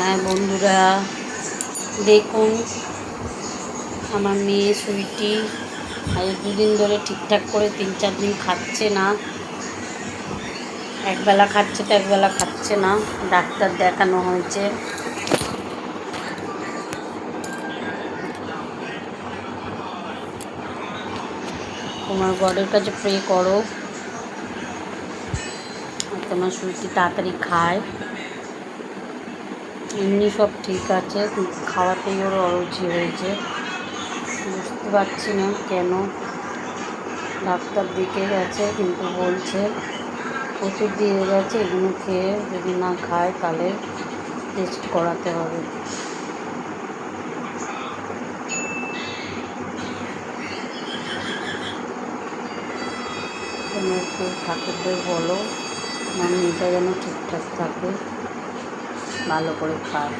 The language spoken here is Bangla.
হ্যাঁ বন্ধুরা, দেখুন আমার মেয়ে সুইটি আজ দুদিন ধরে ঠিকঠাক করে 3-4 দিন খাচ্ছে না। একবেলা খাচ্ছে তো একবেলা খাচ্ছে না। ডাক্তার দেখানো হয়েছে। তোমার গডের কাছে প্রে করো তোমার সুইটি তাড়াতাড়ি খায়। এমনি সব ঠিক আছে, কিন্তু খাওয়াতেই ওর অরুচি হয়েছে। বুঝতে পারছি না কেন। ডাক্তার দেখে গেছে, কিন্তু বলছে ওষুধ দিয়ে গেছে, এগুলো খেয়ে যদি না খায় তাহলে টেস্ট করাতে হবে। তুমি একটু ঠাকুরদের বলো আমার মেয়েটা যেন ঠিকঠাক থাকে, ভালো করে খায়।